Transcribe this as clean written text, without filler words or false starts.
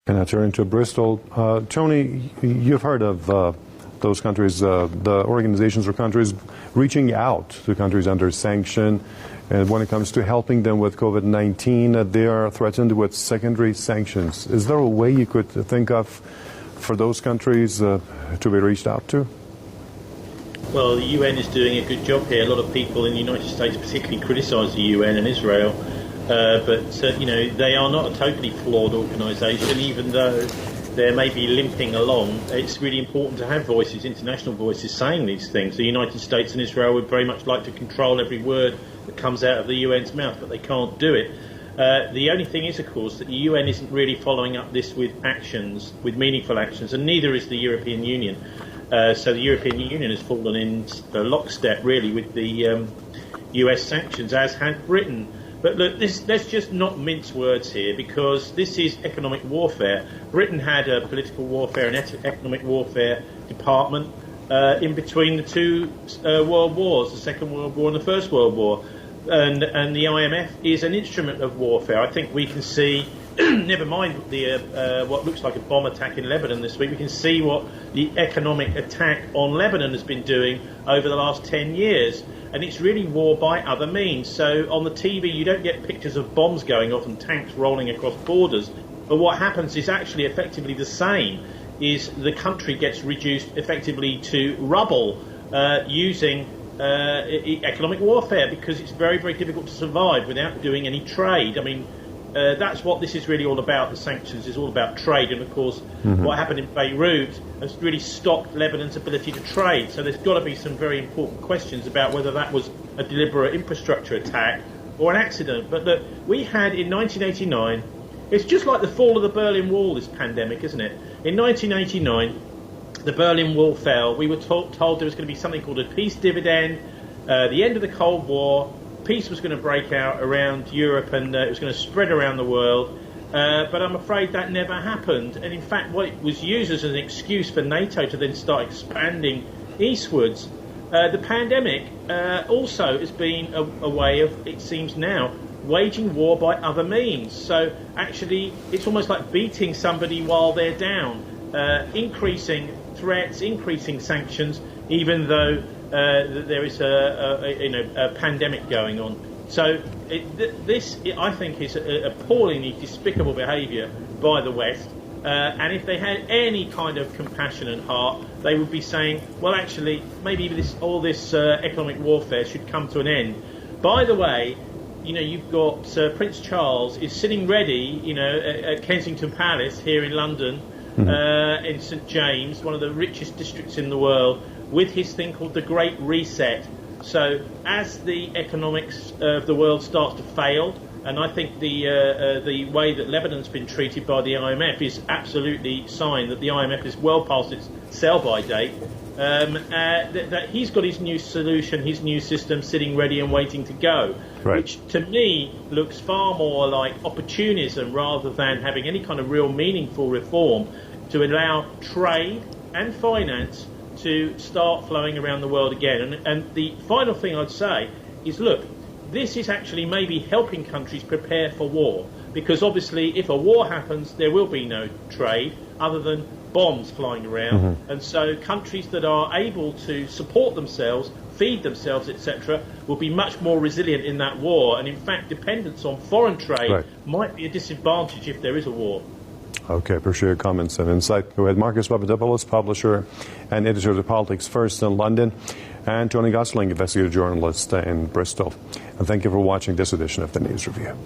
And now turning to Bristol, Tony, you've heard of those countries, the organizations or countries reaching out to countries under sanction. And when it comes to helping them with COVID-19, they are threatened with secondary sanctions. Is there a way you could think of for those countries to be reached out to? Well, the UN is doing a good job here. A lot of people in the United States particularly criticise the UN and Israel. But they are not a totally flawed organisation, even though they may be limping along. It's really important to have voices, international voices, saying these things. The United States and Israel would very much like to control every word that comes out of the UN's mouth, but they can't do it. The only thing is, of course, that the UN isn't really following up this with actions, with meaningful actions, and neither is the European Union. So the European Union has fallen in lockstep, really, with the US sanctions, as had Britain. But look, let's just not mince words here, because this is economic warfare. Britain had a political warfare and economic warfare department in between the two world wars, the Second World War and the First World War. And the IMF is an instrument of warfare. I think we can see, never mind the what looks like a bomb attack in Lebanon this week, we can see what the economic attack on Lebanon has been doing over the last 10 years. And it's really war by other means. So on the TV you don't get pictures of bombs going off and tanks rolling across borders. But what happens is actually effectively the same, is the country gets reduced effectively to rubble using economic warfare, because it's very, very difficult to survive without doing any trade. I mean, that's what this is really all about. The sanctions is all about trade, and of course what happened in Beirut has really stopped Lebanon's ability to trade. So there's got to be some very important questions about whether that was a deliberate infrastructure attack or an accident. But look, we had in 1989, it's just like the fall of the Berlin Wall, this pandemic, isn't it? In 1989, the Berlin Wall fell. We were told there was going to be something called a peace dividend, the end of the Cold War. Peace was going to break out around Europe, and it was going to spread around the world. But I'm afraid that never happened. And in fact, what was used as an excuse for NATO to then start expanding eastwards. The pandemic also has been a way of, it seems now, waging war by other means. So actually, it's almost like beating somebody while they're down, increasing threats, increasing sanctions, even though there is a pandemic going on. So this, I think, is appallingly despicable behaviour by the West. And if they had any kind of compassion and heart, they would be saying, well, actually, maybe all this economic warfare should come to an end. By the way, you've got Prince Charles is sitting ready, at Kensington Palace here in London, in St James, one of the richest districts in the world, with his thing called the Great Reset. So as the economics of the world starts to fail, and I think the way that Lebanon's been treated by the IMF is absolutely a sign that the IMF is well past its sell-by date, that he's got his new solution, his new system sitting ready and waiting to go, right, which to me looks far more like opportunism rather than having any kind of real meaningful reform to allow trade and finance to start flowing around the world again. And the final thing I'd say is, look, this is actually maybe helping countries prepare for war, because obviously if a war happens, there will be no trade other than bombs flying around. And so countries that are able to support themselves, feed themselves, etc., will be much more resilient in that war. And in fact, dependence on foreign trade might be a disadvantage if there is a war. Okay, appreciate your comments and insight. We had Marcus Papadopoulos, publisher and editor of the Politics First in London, and Tony Gosling, investigative journalist in Bristol. And thank you for watching this edition of the News Review.